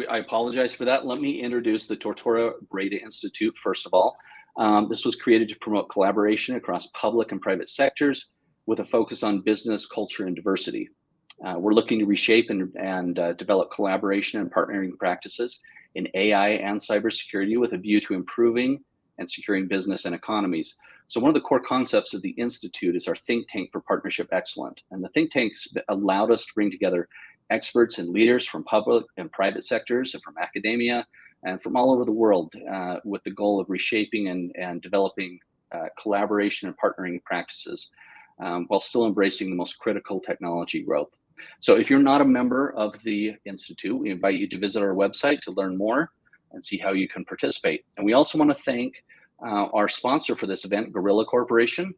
I apologize for that. Let me introduce the Tortora Breda Institute, first of all. This was created to promote collaboration across public and private sectors with a focus on business, culture, and diversity. We're looking to reshape and develop collaboration and partnering practices in AI and cybersecurity with a view to improving and securing business and economies. So one of the core concepts of the Institute is our think tank for partnership excellence. And the think tanks allowed us to bring together experts and leaders from public and private sectors and from academia and from all over the world with the goal of reshaping and developing collaboration and partnering practices while still embracing the most critical technology growth. So if you're not a member of the Institute, we invite you to visit our website to learn more and see how you can participate. And we also want to thank our sponsor for this event, Gorilla Corporation.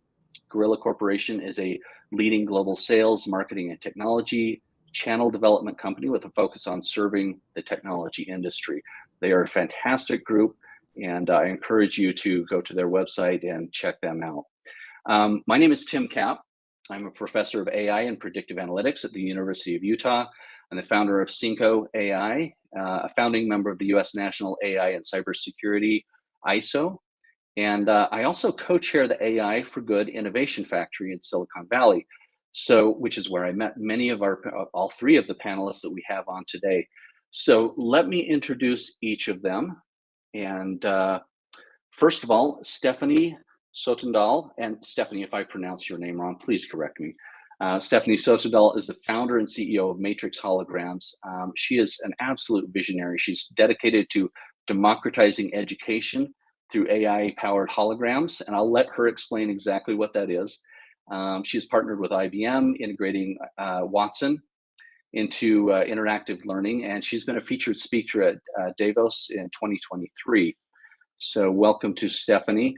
Gorilla Corporation is a leading global sales, marketing, and technology channel development company with a focus on serving the technology industry. They are a fantastic group, and I encourage you to go to their website and check them out. My name is Tim Kapp. I'm a professor of AI and predictive analytics at the University of Utah. I'm the founder of Cinco AI, a founding member of the U.S. National AI and Cybersecurity ISO. And I also co-chair the AI for Good Innovation Factory in Silicon Valley, which is where I met many of all three of the panelists that we have on today. So let me introduce each of them. And first of all, Stephanie Sotendal, and Stephanie, if I pronounce your name wrong, please correct me. Stephanie Sotendal is the founder and CEO of Matrix Holograms. She is an absolute visionary. She's dedicated to democratizing education through AI-powered holograms, and I'll let her explain exactly what that is. She's partnered with IBM, integrating Watson into interactive learning, and she's been a featured speaker at Davos in 2023. So welcome to Stephanie.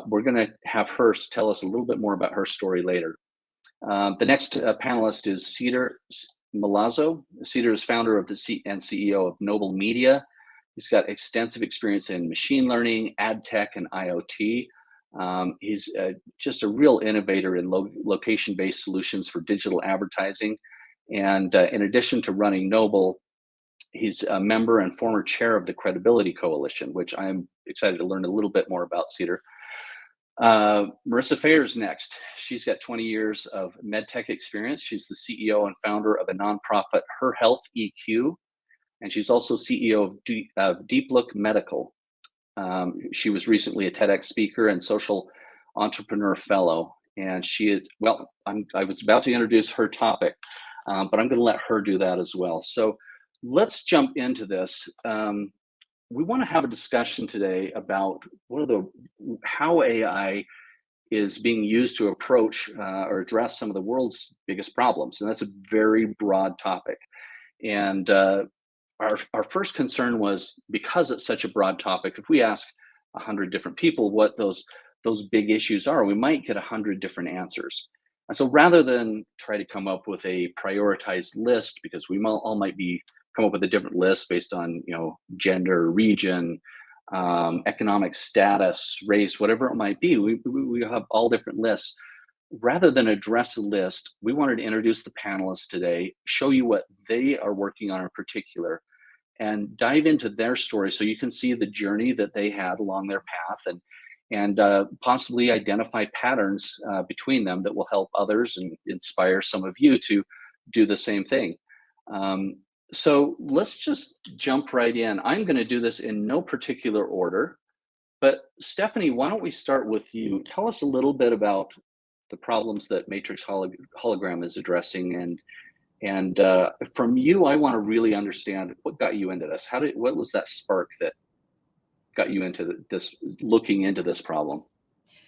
We're going to have her tell us a little bit more about her story later. The next panelist is Cedar Milazzo. Cedar is founder of and CEO of Noble Media. He's got extensive experience in machine learning, ad tech, and IoT. He's just a real innovator in location-based solutions for digital advertising. And in addition to running Noble, he's a member and former chair of the Credibility Coalition, which I'm excited to learn a little bit more about, Cedar. Marissa Fayer's next. She's got 20 years of medtech experience. She's the CEO and founder of a nonprofit, Her Health EQ, and she's also CEO of Deep Look Medical. She was recently a TEDx speaker and social entrepreneur fellow, and she is, well, I was about to introduce her topic, but I'm going to let her do that as well. So let's jump into this. We want to have a discussion today about how AI is being used to approach or address some of the world's biggest problems, and that's a very broad topic. And our first concern was, because it's such a broad topic, if we ask 100 different people what those big issues are, we might get 100 different answers. And so rather than try to come up with a prioritized list, because we all might come up with a different list based on gender, region, economic status, race, whatever it might be, we have all different lists. Rather than address a list, we wanted to introduce the panelists today, show you what they are working on in particular, and dive into their story so you can see the journey that they had along their path, and possibly identify patterns between them that will help others and inspire some of you to do the same thing. So let's just jump right in. I'm going to do this in no particular order, but Stephanie, why don't we start with you? Tell us a little bit about the problems that Matrix Hologram is addressing, and from you, I want to really understand what got you into this. What was that spark that got you into looking into this problem?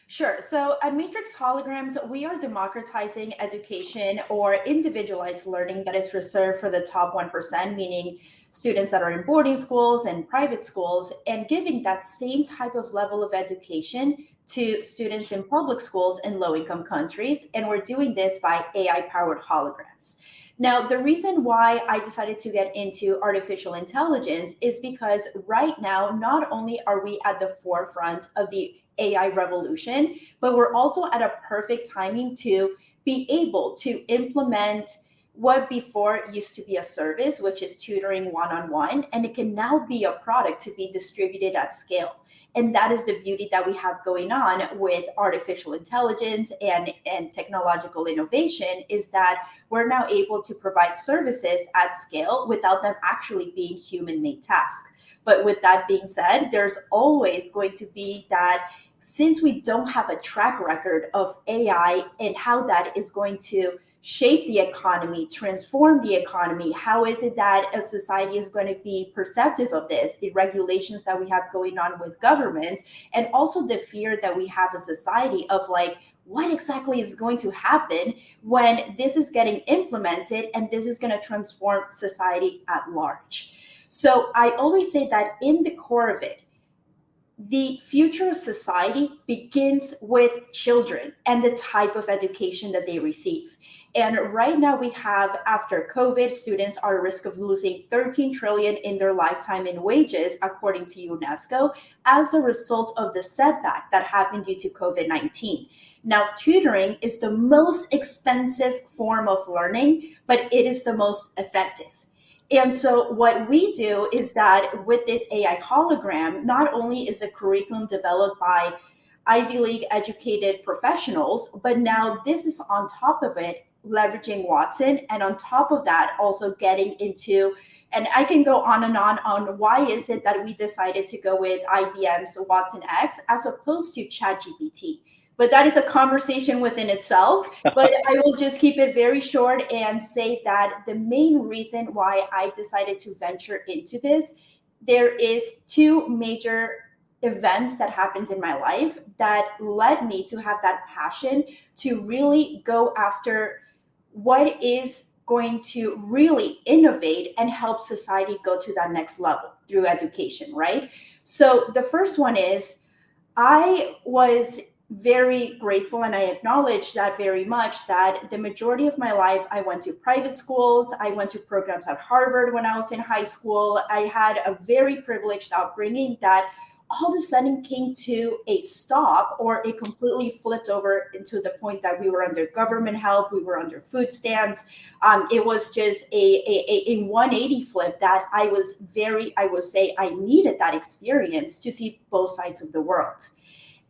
Sure. So at Matrix Holograms, we are democratizing education or individualized learning that is reserved for the top 1%, meaning students that are in boarding schools and private schools, and giving that same type of level of education to students in public schools in low-income countries. And we're doing this by AI-powered holograms. Now, the reason why I decided to get into artificial intelligence is because right now, not only are we at the forefront of the AI revolution, but we're also at a perfect timing to be able to implement what before used to be a service, which is tutoring one-on-one, and it can now be a product to be distributed at scale. And that is the beauty that we have going on with artificial intelligence and technological innovation, is that we're now able to provide services at scale without them actually being human-made tasks. But with that being said, there's always going to be that, since we don't have a track record of AI and how that is going to shape the economy, transform the economy, how is it that a society is going to be perceptive of this, the regulations that we have going on with government, and also the fear that we have as a society of like, what exactly is going to happen when this is getting implemented and this is going to transform society at large. So I always say that in the core of it, the future of society begins with children and the type of education that they receive. And right now we have, after COVID, students are at risk of losing 13 trillion in their lifetime in wages, according to UNESCO, as a result of the setback that happened due to COVID-19. Now, tutoring is the most expensive form of learning, but it is the most effective. And so what we do is that with this AI hologram, not only is a curriculum developed by Ivy League educated professionals, but now this is on top of it, leveraging Watson, and on top of that, also getting into, and I can go on why is it that we decided to go with IBM's Watson X as opposed to ChatGPT. But that is a conversation within itself. But I will just keep it very short and say that the main reason why I decided to venture into this, there is two major events that happened in my life that led me to have that passion to really go after what is going to really innovate and help society go to that next level through education, right? So the first one is, I was very grateful, and I acknowledge that very much, that the majority of my life I went to private schools. I went to programs at Harvard when I was in high school. I had a very privileged upbringing that all of a sudden came to a stop, or it completely flipped over into the point that we were under government help, we were under food stamps. It was just a 180 flip that I would say I needed that experience to see both sides of the world.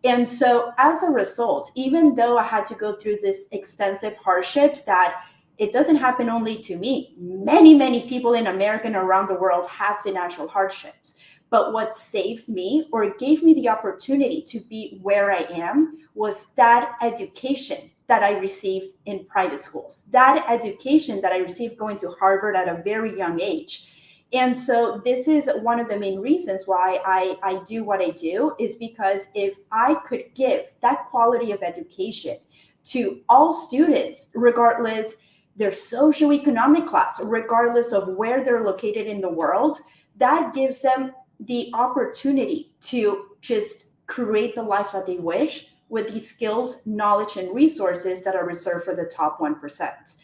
And so as a result, even though I had to go through this extensive hardships, that it doesn't happen only to me. Many, many people in America and around the world have financial hardships. But what saved me, or gave me the opportunity to be where I am, was that education that I received in private schools, that education that I received going to Harvard at a very young age. And so this is one of the main reasons why I do what I do, is because if I could give that quality of education to all students, regardless their socioeconomic class, regardless of where they're located in the world, that gives them the opportunity to just create the life that they wish with these skills, knowledge, and resources that are reserved for the top 1%.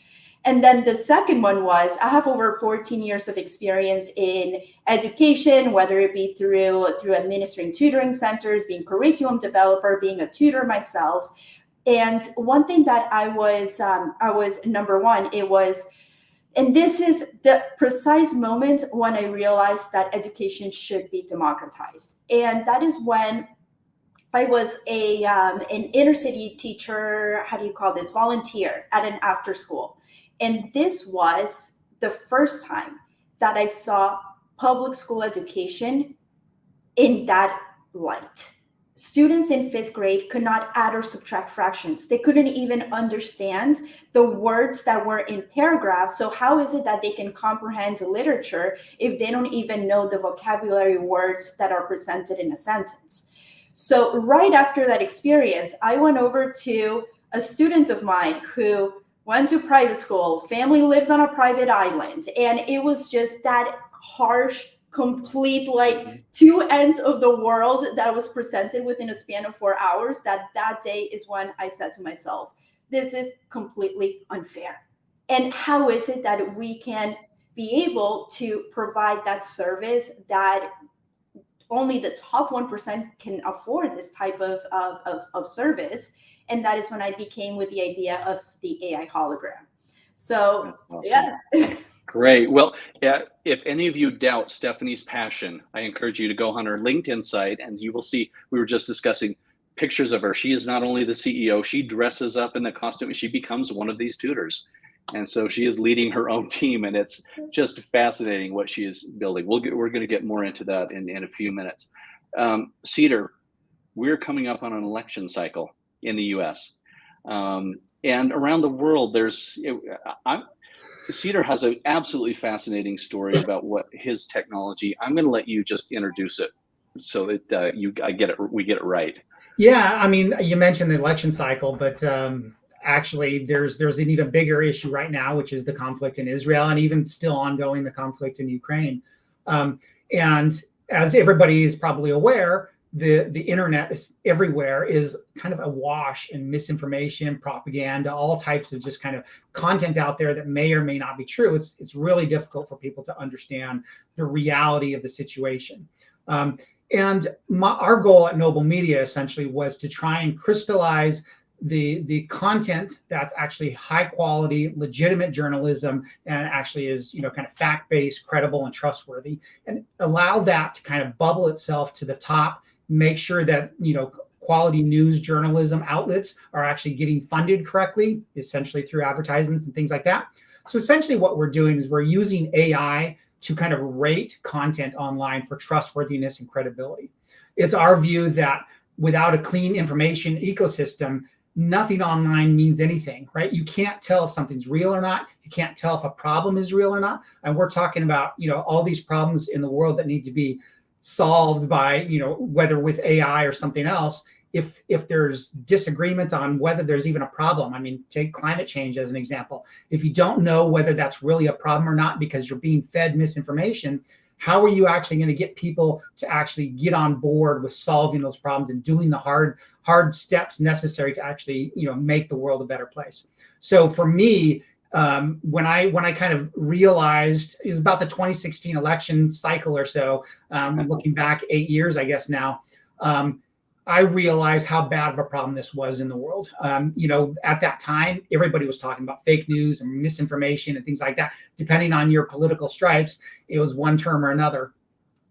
And then the second one was, I have over 14 years of experience in education, whether it be through administering tutoring centers, being curriculum developer, being a tutor myself. And one thing that I was number one, it was, and this is the precise moment when I realized that education should be democratized. And that is when I was an inner city teacher, how do you call this, volunteer at an after school. And this was the first time that I saw public school education in that light. Students in 5th grade could not add or subtract fractions. They couldn't even understand the words that were in paragraphs. So how is it that they can comprehend literature if they don't even know the vocabulary words that are presented in a sentence? So right after that experience, I went over to a student of mine who went to private school, family lived on a private island, and it was just that harsh, complete, like two ends of the world that was presented within a span of 4 hours, that day is when I said to myself, this is completely unfair. And how is it that we can be able to provide that service that only the top 1% can afford this type of service? And that is when I became with the idea of the AI hologram. So That's awesome. yeah. Great. Well, if any of you doubt Stephanie's passion, I encourage you to go on her LinkedIn site and you will see, we were just discussing pictures of her. She is not only the CEO, she dresses up in the costume, she becomes one of these tutors. And so she is leading her own team, and it's just fascinating what she is building. We're going to get more into that in a few minutes. Cedar, we're coming up on an election cycle in the US. And around the world, Cedar has an absolutely fascinating story about what his technology. I'm going to let you just introduce it so that we get it right. Yeah, I mean, you mentioned the election cycle, but actually, there's an even bigger issue right now, which is the conflict in Israel, and even still ongoing, the conflict in Ukraine. And as everybody is probably aware, the internet is everywhere, is kind of awash in misinformation, propaganda, all types of just kind of content out there that may or may not be true. It's really difficult for people to understand the reality of the situation. And our goal at Noble Media essentially was to try and crystallize the content that's actually high quality, legitimate journalism, and actually is, kind of fact-based, credible, and trustworthy, and allow that to kind of bubble itself to the top, make sure that, quality news journalism outlets are actually getting funded correctly, essentially through advertisements and things like that. So essentially what we're doing is we're using AI to kind of rate content online for trustworthiness and credibility. It's our view that without a clean information ecosystem, nothing online means anything, right? You can't tell if something's real or not. You can't tell if a problem is real or not. And we're talking about, all these problems in the world that need to be solved by, whether with AI or something else. If there's disagreement on whether there's even a problem, I mean, take climate change as an example. If you don't know whether that's really a problem or not because you're being fed misinformation, how are you actually going to get people to actually get on board with solving those problems and doing the hard steps necessary to actually, make the world a better place? So for me, when I kind of realized, it was about the 2016 election cycle or so, looking back 8 years, I guess now, I realized how bad of a problem this was in the world. At that time, everybody was talking about fake news and misinformation and things like that. Depending on your political stripes, it was one term or another.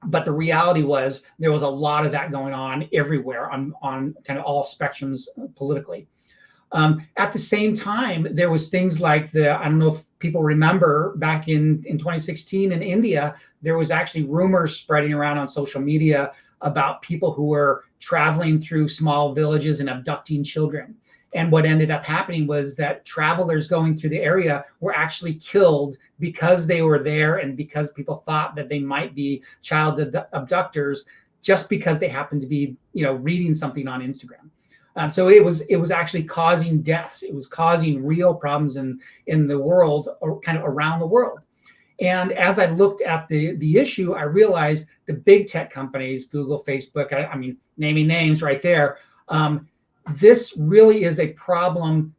But the reality was there was a lot of that going on everywhere on kind of all spectrums politically. At the same time, there was things like I don't know if people remember back in 2016 in India, there was actually rumors spreading around on social media about people who were traveling through small villages and abducting children. And what ended up happening was that travelers going through the area were actually killed because they were there and because people thought that they might be child abductors just because they happened to be, reading something on Instagram. So it was actually causing deaths. It was causing real problems in the world, or kind of around the world. And as I looked at the issue, I realized the big tech companies, Google, Facebook, I mean, naming names right there, this really is a problem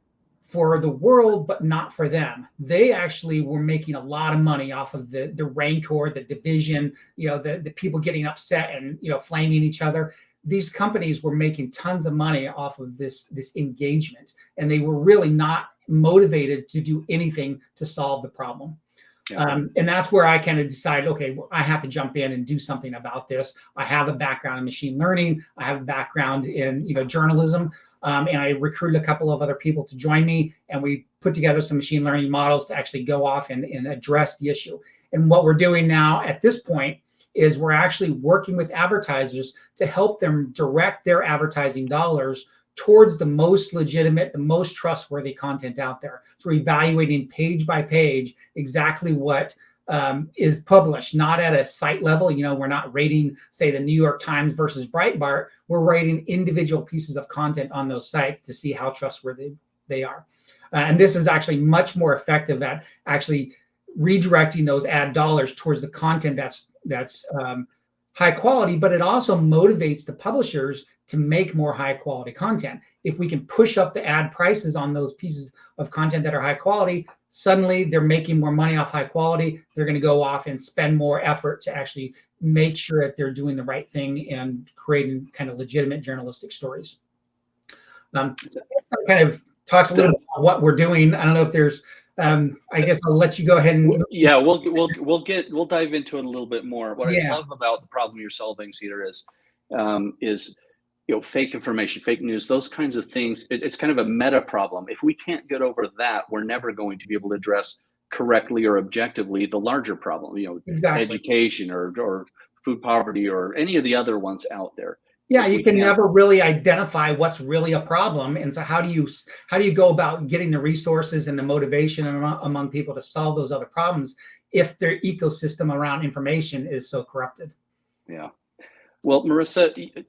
for the world, but not for them. They actually were making a lot of money off of the rancor, the division, the people getting upset and, flaming each other. These companies were making tons of money off of this engagement, and they were really not motivated to do anything to solve the problem. Yeah. And that's where I kind of decided, okay, well, I have to jump in and do something about this. I have a background in machine learning. I have a background in journalism, and I recruited a couple of other people to join me, and we put together some machine learning models to actually go off and address the issue. And what we're doing now at this point is we're actually working with advertisers to help them direct their advertising dollars towards the most legitimate, the most trustworthy content out there. So we're evaluating page by page exactly what is published, not at a site level. We're not rating, say, the New York Times versus Breitbart. We're rating individual pieces of content on those sites to see how trustworthy they are. And this is actually much more effective at actually redirecting those ad dollars towards the content that's high quality, but it also motivates the publishers to make more high quality content. If we can push up the ad prices on those pieces of content that are high quality, suddenly they're making more money off high quality. They're going to go off and spend more effort to actually make sure that they're doing the right thing and creating kind of legitimate journalistic stories. Kind of talks a little bit about what we're doing. I don't know if there's I guess I'll let you go ahead and. Yeah, we'll dive into it a little bit more. What I Yeah. love about the problem you're solving, Cedar, is fake information, fake news, those kinds of things. It's kind of a meta problem. If we can't get over that, we're never going to be able to address correctly or objectively the larger problem. Exactly. Education or food poverty or any of the other ones out there. Yeah, If you we can can't- never really identify what's really a problem, and so how do you go about getting the resources and the motivation among people to solve those other problems if their ecosystem around information is so corrupted? Yeah. Well, Marissa,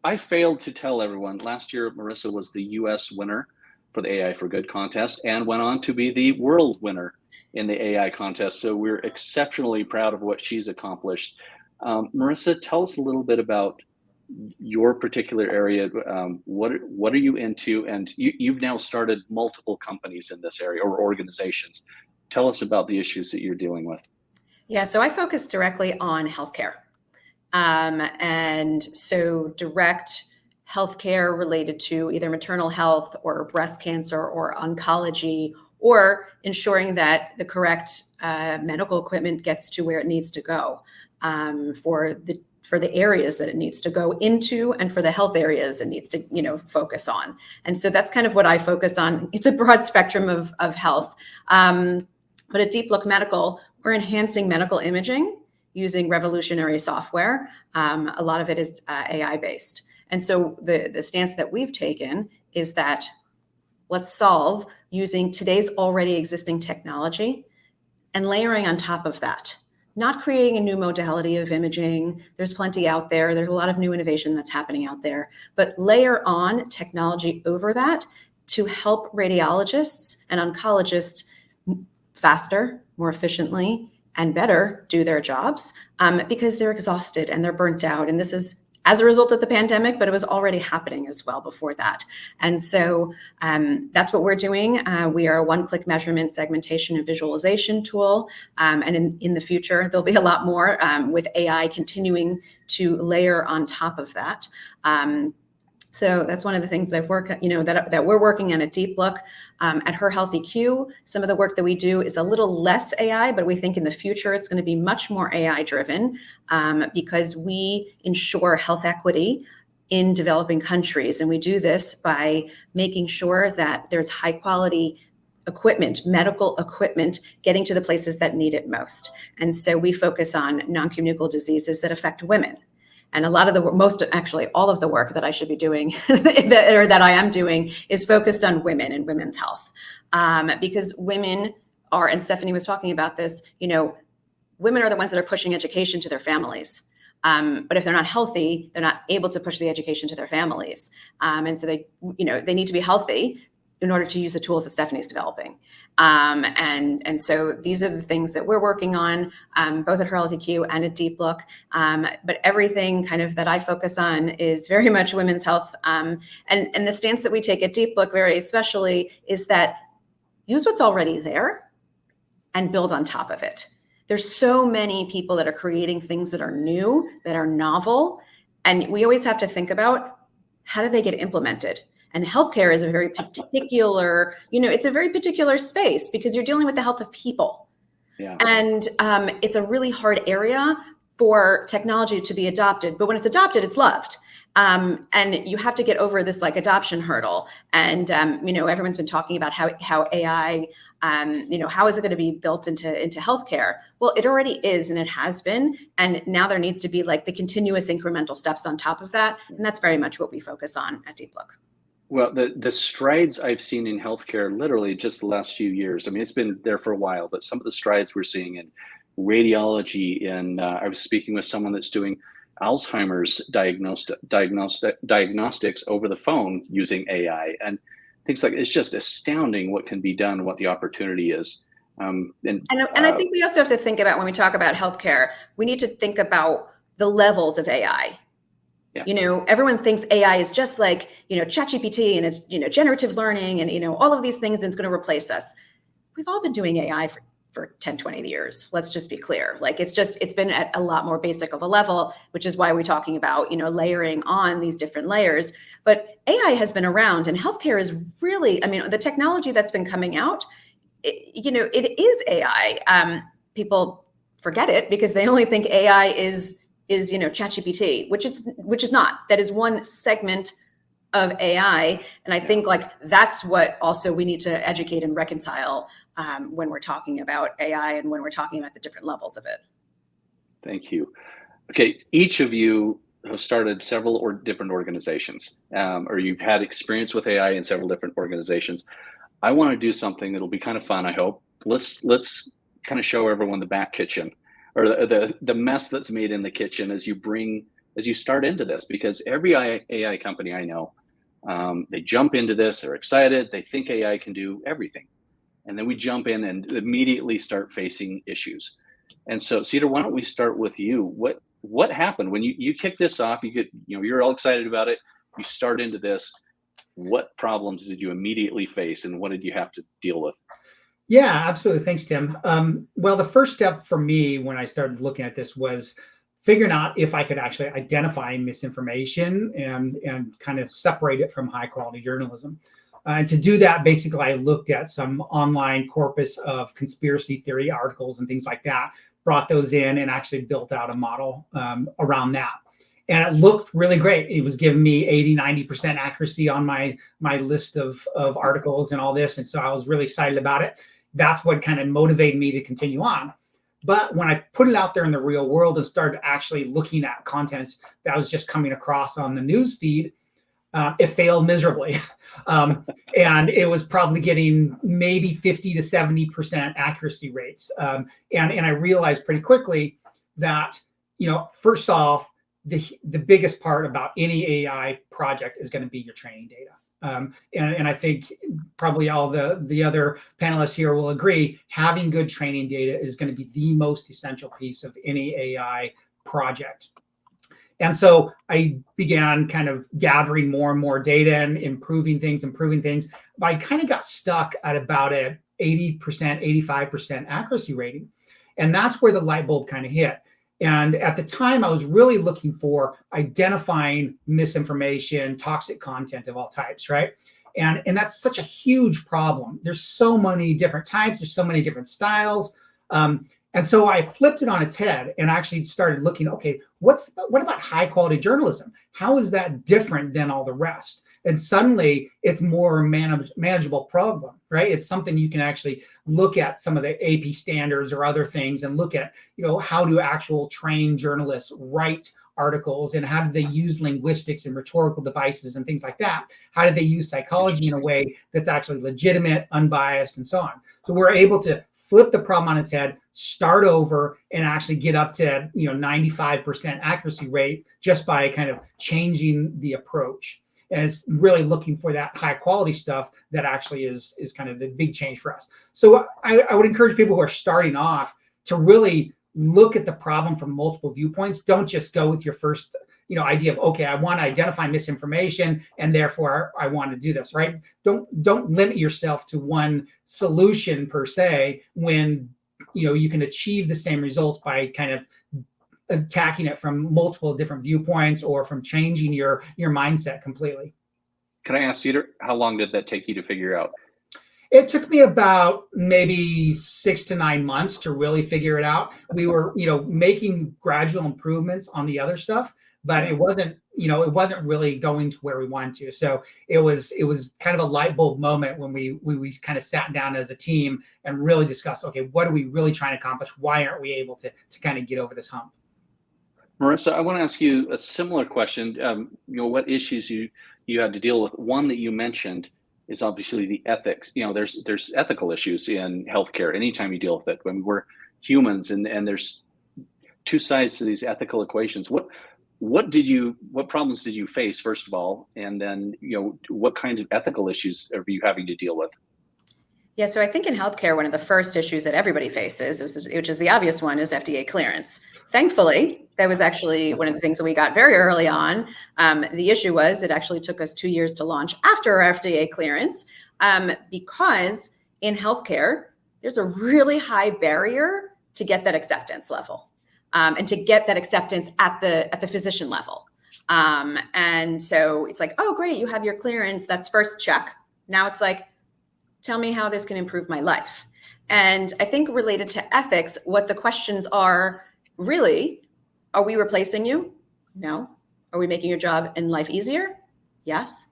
I failed to tell everyone last year. Marissa was the U.S. winner for the AI for Good contest and went on to be the world winner in the AI contest. So we're exceptionally proud of what she's accomplished. Marissa, tell us a little bit about your particular area. What are you into? And you've now started multiple companies in this area or organizations. Tell us about the issues that you're dealing with. Yeah, so I focus directly on healthcare. And so direct healthcare related to either maternal health or breast cancer or oncology, or ensuring that the correct medical equipment gets to where it needs to go for the areas that it needs to go into and for the health areas it needs to focus on. And so that's kind of what I focus on. It's a broad spectrum of health. But at Deep Look Medical, we're enhancing medical imaging using revolutionary software. A lot of it is AI based. And so the stance that we've taken is that let's solve using today's already existing technology and layering on top of that, not creating a new modality of imaging. There's plenty out there. There's a lot of new innovation that's happening out there, but layer on technology over that to help radiologists and oncologists faster, more efficiently, and better do their jobs because they're exhausted and they're burnt out. And this is as a result of the pandemic, but it was already happening as well before that. And so that's what we're doing. We are a one-click measurement, segmentation, and visualization tool. And in the future, there'll be a lot more with AI continuing to layer on top of that. So that's one of the things that I've worked, that we're working on at Deep Look. At Her Health EQ, some of the work that we do is a little less AI, but we think in the future it's going to be much more AI driven because we ensure health equity in developing countries. And we do this by making sure that there's high quality equipment, medical equipment, getting to the places that need it most. And so we focus on non-communicable diseases that affect women. And a lot of all of the work that I should be doing that I am doing is focused on women and women's health. Because women are, and Stephanie was talking about this, women are the ones that are pushing education to their families. But if they're not healthy, they're not able to push the education to their families. And so they need to be healthy in order to use the tools that Stephanie's developing. And so these are the things that we're working on, both at Her Health EQ and at Deep Look. But everything kind of that I focus on is very much women's health. And the stance that we take at Deep Look very especially is that use what's already there and build on top of it. There's so many people that are creating things that are new, that are novel. And we always have to think about how do they get implemented? And healthcare is a very particular, it's a very particular space because you're dealing with the health of people. Yeah. And it's a really hard area for technology to be adopted. But when it's adopted, it's loved. And you have to get over this adoption hurdle. And, everyone's been talking about how AI, how is it going to be built into healthcare? Well, it already is, and it has been. And now there needs to be the continuous incremental steps on top of that. And that's very much what we focus on at Deep Look. Well, the strides I've seen in healthcare, literally just the last few years. I mean, it's been there for a while, but some of the strides we're seeing in radiology, and I was speaking with someone that's doing Alzheimer's diagnostics over the phone using AI, and things it's just astounding what can be done, what the opportunity is. And I think we also have to think about when we talk about healthcare, we need to think about the levels of AI. Yeah. Everyone thinks AI is just ChatGPT and it's, generative learning and, all of these things, and it's going to replace us. We've all been doing AI for 10, 20 years. Let's just be clear. It's been at a lot more basic of a level, which is why we're talking about, layering on these different layers. But AI has been around, and healthcare is really, the technology that's been coming out it is AI. People forget it because they only think AI is ChatGPT, which is not. That is one segment of AI, and I think like that's what also we need to educate and reconcile when we're talking about AI and when we're talking about the different levels of it. Thank you. Okay, each of you have started several different organizations, or you've had experience with AI in several different organizations. I want to do something that'll be kind of fun, I hope. Let's kind of show everyone the back kitchen, or the mess that's made in the kitchen as you start into this, because every AI company I know, they jump into this, they're excited, they think AI can do everything. And then we jump in and immediately start facing issues. And so, Cedar, why don't we start with you? What happened when you kick this off? You're all excited about it. You start into this. What problems did you immediately face, and what did you have to deal with? Yeah, absolutely. Thanks, Tim. Well, the first step for me when I started looking at this was figuring out if I could actually identify misinformation and kind of separate it from high quality journalism. And to do that, basically, I looked at some online corpus of conspiracy theory articles and things like that, brought those in and actually built out a model around that. And it looked really great. It was giving me 80-90% accuracy on my list of articles and all this. And so I was really excited about it. That's what kind of motivated me to continue on. But when I put it out there in the real world and started actually looking at content that was just coming across on the news feed, it failed miserably. And it was probably getting maybe 50 to 70% accuracy rates. And I realized pretty quickly that, first off, the biggest part about any AI project is going to be your training data. And I think probably all the other panelists here will agree, having good training data is going to be the most essential piece of any AI project. And so I began kind of gathering more and more data and improving things. But I kind of got stuck at about a 80%, 85% accuracy rating. And that's where the light bulb kind of hit. And at the time, I was really looking for identifying misinformation, toxic content of all types, right? And that's such a huge problem. There's so many different types. There's so many different styles. And so I flipped it on its head and actually started looking, okay, what about high quality journalism? How is that different than all the rest? And suddenly it's more manageable problem, right? It's something you can actually look at some of the AP standards or other things and look at, how do actual trained journalists write articles and how do they use linguistics and rhetorical devices and things like that? How do they use psychology in a way that's actually legitimate, unbiased, and so on? So we're able to flip the problem on its head, start over, and actually get up to 95% accuracy rate just by kind of changing the approach. And it's really looking for that high quality stuff that actually is kind of the big change for us. So I would encourage people who are starting off to really look at the problem from multiple viewpoints. Don't just go with your first idea of, okay, I want to identify misinformation and therefore I want to do this, right? Don't limit yourself to one solution per se when you can achieve the same results by kind of attacking it from multiple different viewpoints or from changing your mindset completely. Can I ask Cedar, how long did that take you to figure out? It took me about maybe 6 to 9 months to really figure it out. We were, making gradual improvements on the other stuff, but it wasn't really going to where we wanted to. So it was kind of a light bulb moment when we kind of sat down as a team and really discussed, okay, what are we really trying to accomplish? Why aren't we able to kind of get over this hump? Marissa, I want to ask you a similar question. What issues you had to deal with? One that you mentioned is obviously the ethics. There's ethical issues in healthcare. Anytime you deal with it, when we're humans, and there's two sides to these ethical equations. What problems did you face, first of all, and then what kind of ethical issues are you having to deal with? Yeah, so I think in healthcare, one of the first issues that everybody faces, which is the obvious one, is FDA clearance. Thankfully, that was actually one of the things that we got very early on. The issue was it actually took us 2 years to launch after our FDA clearance because in healthcare, there's a really high barrier to get that acceptance level and to get that acceptance at the physician level. And so it's like, oh, great, you have your clearance. That's first check. Now it's like, tell me how this can improve my life. And I think related to ethics, what the questions are really, are we replacing you? No. Are we making your job and life easier? Yes.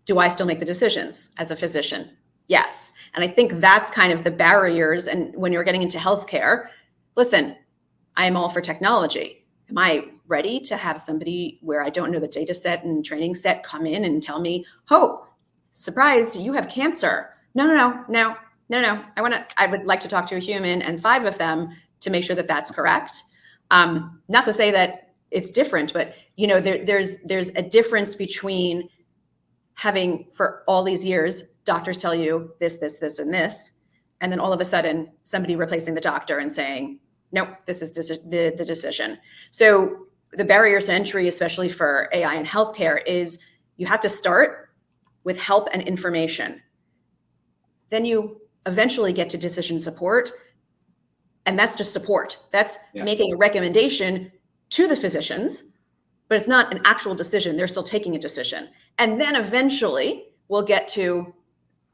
Do I still make the decisions as a physician? Yes. And I think that's kind of the barriers. And when you're getting into healthcare, listen, I'm all for technology. Am I ready to have somebody where I don't know the data set and training set come in and tell me, oh, surprise, you have cancer? No. I would like to talk to a human and 5 of them to make sure that that's correct. Not to say that it's different, but there's a difference between having for all these years, doctors tell you this, and this, and then all of a sudden somebody replacing the doctor and saying, nope, this is the decision. So the barriers to entry, especially for AI in healthcare, is you have to start with help and information. Then you eventually get to decision support. And that's just support. That's making a recommendation to the physicians, but it's not an actual decision. They're still taking a decision. And then eventually we'll get to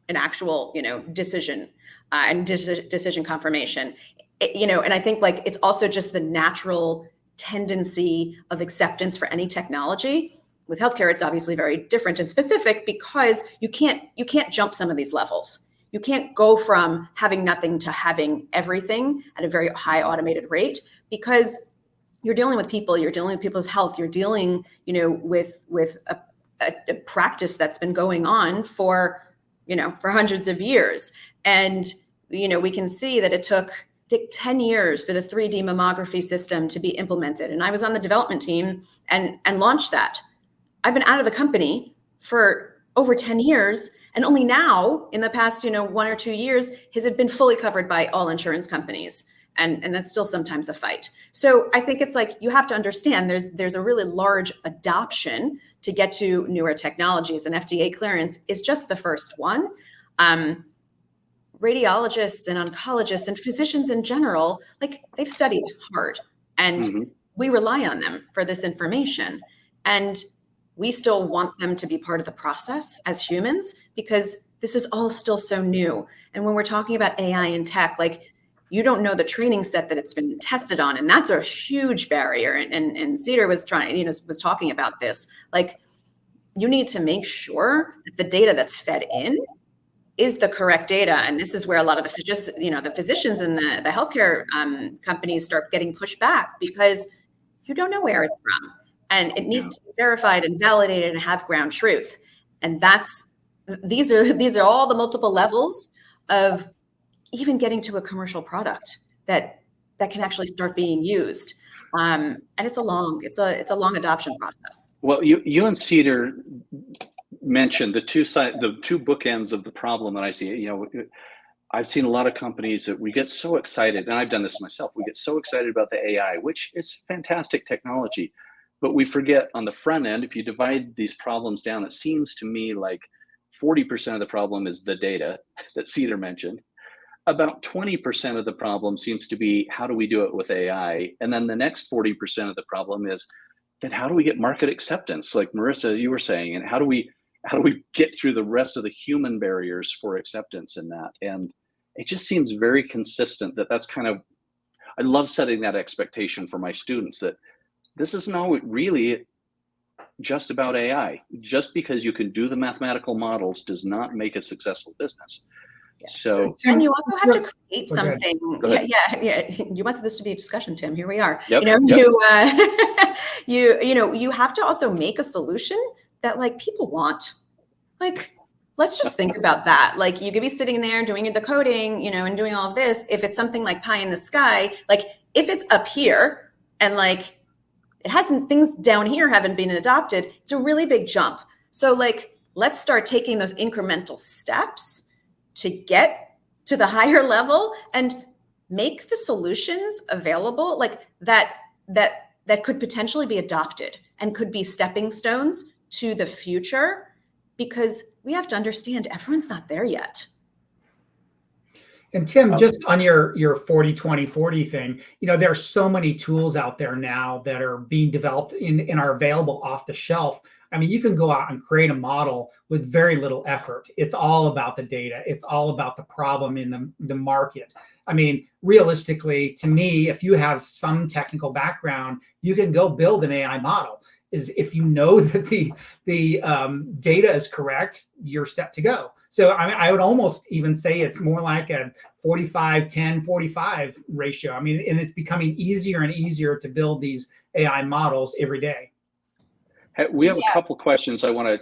an actual, decision and decision confirmation. And I think like it's also just the natural tendency of acceptance for any technology. With healthcare, it's obviously very different and specific because you can't jump some of these levels. You can't go from having nothing to having everything at a very high automated rate because you're dealing with people, you're dealing with people's health, you're dealing, with a practice that's been going on for hundreds of years. And, we can see that it took 10 years for the 3D mammography system to be implemented. And I was on the development team and launched that. I've been out of the company for over 10 years. And only now in the past, 1 or 2 years, has it been fully covered by all insurance companies. And that's still sometimes a fight. So I think it's like, you have to understand there's a really large adoption to get to newer technologies, and FDA clearance is just the first one. Radiologists and oncologists and physicians in general, like they've studied hard and we rely on them for this information. And we still want them to be part of the process as humans because this is all still so new. And when we're talking about AI and tech, like you don't know the training set that it's been tested on. And that's a huge barrier. And Cedar was was talking about this. Like you need to make sure that the data that's fed in is the correct data. And this is where a lot of the physicians and the healthcare companies start getting pushed back because you don't know where it's from. And it needs to be verified and validated and have ground truth. And these are all the multiple levels of even getting to a commercial product that can actually start being used. And it's a long adoption process. Well, you and Cedar mentioned the two bookends of the problem that I see. I've seen a lot of companies that we get so excited, and I've done this myself. We get so excited about the AI, which is fantastic technology, but we forget on the front end, if you divide these problems down, it seems to me like 40% of the problem is the data that Cedar mentioned. About 20% of the problem seems to be how do we do it with AI? And then the next 40% of the problem is then how do we get market acceptance? Like Marissa, you were saying, and how do we get through the rest of the human barriers for acceptance in that? And it just seems very consistent that's kind of, I love setting that expectation for my students that this is not really just about AI. Just because you can do the mathematical models does not make a successable business. Yeah. So, and you also have to create something. Yeah. You wanted this to be a discussion, Tim. Here we are. Yep. You have to also make a solution that like people want. Like, let's just think about that. Like, you could be sitting there doing the coding, and doing all of this. If it's something like pie in the sky, like if it's up here and like things down here haven't been adopted, it's a really big jump. So like, let's start taking those incremental steps to get to the higher level and make the solutions available like that could potentially be adopted and could be stepping stones to the future, because we have to understand everyone's not there yet. And Tim, just on your 40-20-40 thing, there are so many tools out there now that are being developed and are available off the shelf. I mean, you can go out and create a model with very little effort. It's all about the data. It's all about the problem in the market. I mean, realistically, to me, if you have some technical background, you can go build an AI model. Is if you know that the data is correct, you're set to go. So I mean, I would almost even say it's more like a 45-10-45 ratio. I mean, and it's becoming easier and easier to build these AI models every day. Hey, we have a couple questions I want to.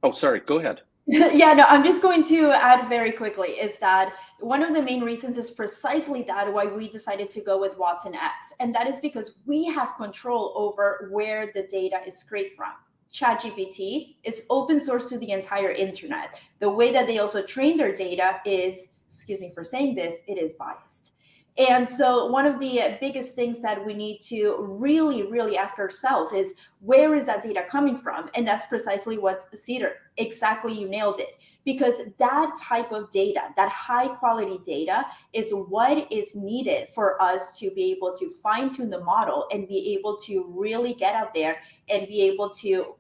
Oh, sorry. Go ahead. Yeah, no, I'm just going to add very quickly is that one of the main reasons is precisely that why we decided to go with Watson X. And that is because we have control over where the data is scraped from. ChatGPT is open source to the entire internet. The way that they also train their data is, excuse me for saying this, it is biased. And so one of the biggest things that we need to really, really ask ourselves is, where is that data coming from? And that's precisely what Cedar, exactly, you nailed it. Because that type of data, that high quality data, is what is needed for us to be able to fine tune the model and be able to really get out there and be able to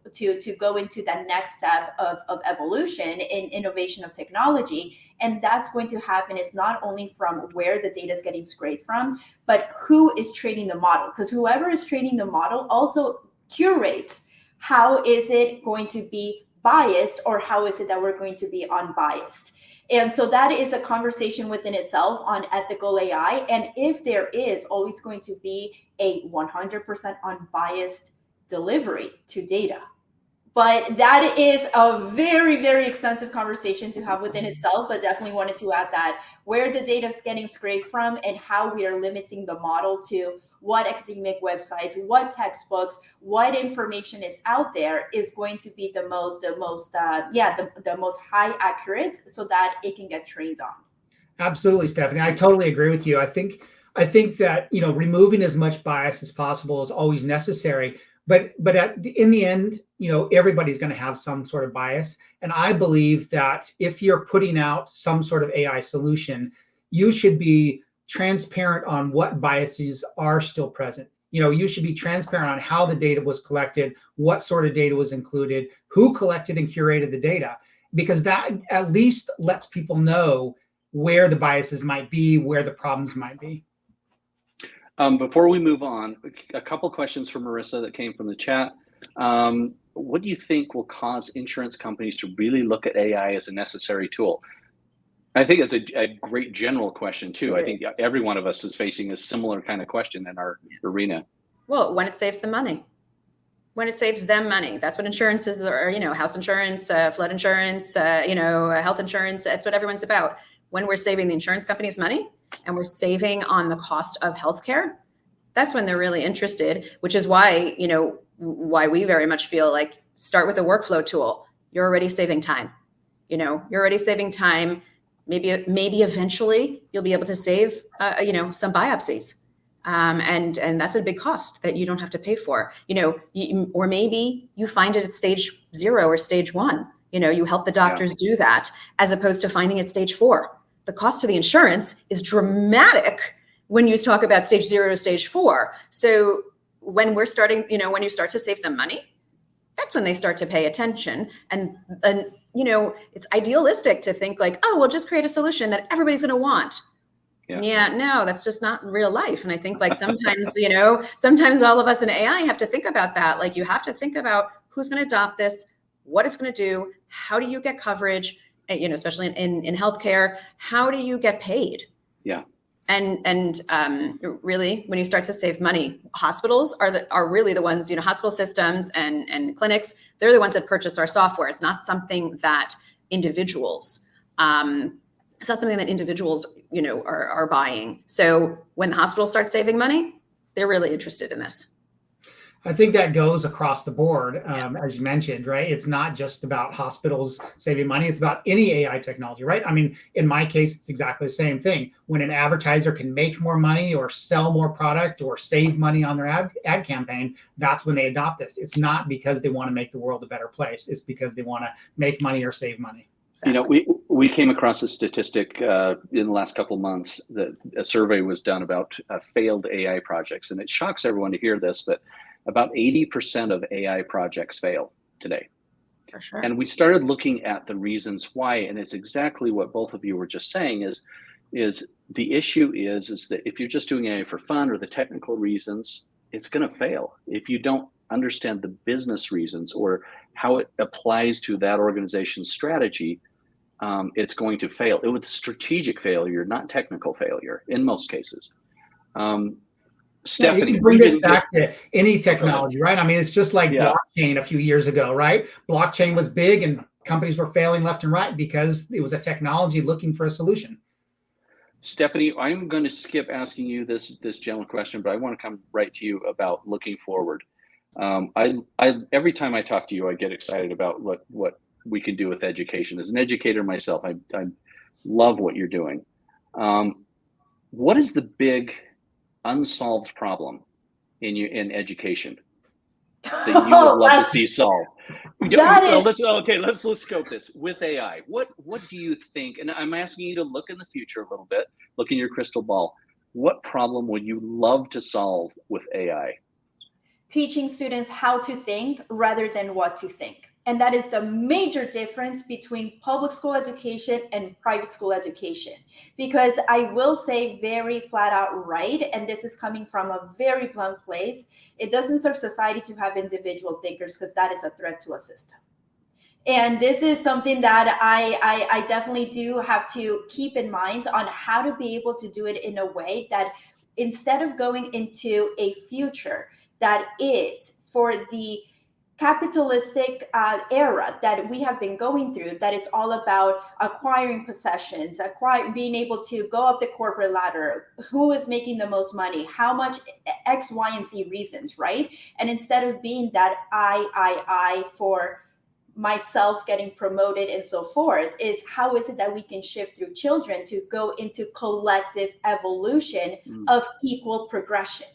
go into that next step of evolution in innovation of technology. And that's going to happen is not only from where the data is getting scraped from, but who is training the model. Because whoever is training the model also curates how is it going to be biased or how is it that we're going to be unbiased. And so that is a conversation within itself on ethical AI. And if there is always going to be a 100% unbiased delivery to data. But that is a very, very extensive conversation to have within itself, but definitely wanted to add that where the data is getting scraped from and how we are limiting the model to what academic websites, what textbooks, what information is out there is going to be the most high accurate so that it can get trained on. Absolutely, Stephanie. I totally agree with you. I think that, removing as much bias as possible is always necessary. But in the end, everybody's going to have some sort of bias. And I believe that if you're putting out some sort of AI solution, you should be transparent on what biases are still present. You should be transparent on how the data was collected, what sort of data was included, who collected and curated the data, because that at least lets people know where the biases might be, where the problems might be. Before we move on, a couple questions from Marissa that came from the chat. What do you think will cause insurance companies to really look at AI as a necessary tool? I think it's a great general question too. I think every one of us is facing a similar kind of question in our arena. Well, when it saves them money. When it saves them money. That's what insurances are, house insurance, flood insurance, health insurance. That's what everyone's about. When we're saving the insurance companies money and we're saving on the cost of healthcare, that's when they're really interested, which is why, why we very much feel like start with a workflow tool. You're already saving time. You're already saving time. Maybe eventually you'll be able to save, some biopsies. And that's a big cost that you don't have to pay for, or maybe you find it at stage 0 or stage 1, you help the doctors do that as opposed to finding it stage 4. The cost to the insurance is dramatic when you talk about stage 0 to stage 4. So when we're starting, when you start to save them money, that's when they start to pay attention. And it's idealistic to think like, oh, we'll just create a solution that everybody's going to want. Yeah, no, that's just not real life. And I think like sometimes, sometimes all of us in AI have to think about that. Like you have to think about who's going to adopt this, what it's going to do, how do you get coverage, especially in healthcare, how do you get paid? Yeah. And really, when you start to save money, hospitals are really the ones, hospital systems and clinics, they're the ones that purchase our software. It's not something that individuals, are buying. So when the hospital starts saving money, they're really interested in this. I think that goes across the board, as you mentioned, right? It's not just about hospitals saving money. It's about any AI technology, right? I mean, in my case, it's exactly the same thing. When an advertiser can make more money or sell more product or save money on their ad campaign, that's when they adopt this. It's not because they want to make the world a better place. It's because they want to make money or save money. Exactly. we came across a statistic in the last couple of months that a survey was done about failed AI projects. And it shocks everyone to hear this, but about 80% of AI projects fail today. For sure. And we started looking at the reasons why, and it's exactly what both of you were just saying is the issue is that if you're just doing AI for fun or the technical reasons, it's going to fail. If you don't understand the business reasons or how it applies to that organization's strategy, it's going to fail. It was strategic failure, not technical failure in most cases. Stephanie, you bring this back to any technology, right? I mean, it's just like Yeah. blockchain a few years ago, right? Blockchain was big and companies were failing left and right because it was a technology looking for a solution. Stephanie, I'm going to skip asking you this general question, but I want to come right to you about looking forward. I every time I talk to you, I get excited about what we can do with education. As an educator myself, I love what you're doing. What is the big unsolved problem in education that you would love to see solved? Let's scope this with AI. What do you think? And I'm asking you to look in the future a little bit, look in your crystal ball. What problem would you love to solve with AI? Teaching students how to think rather than what to think. And that is the major difference between public school education and private school education. Because I will say very flat out right, and this is coming from a very blunt place, it doesn't serve society to have individual thinkers because that is a threat to a system. And this is something that I definitely do have to keep in mind on how to be able to do it in a way that instead of going into a future that is for the capitalistic era that we have been going through, that it's all about acquiring possessions, being able to go up the corporate ladder, who is making the most money, how much X, Y, and Z reasons, right? And instead of being that I for myself getting promoted and so forth, is how is it that we can shift through children to go into collective evolution of equal progression?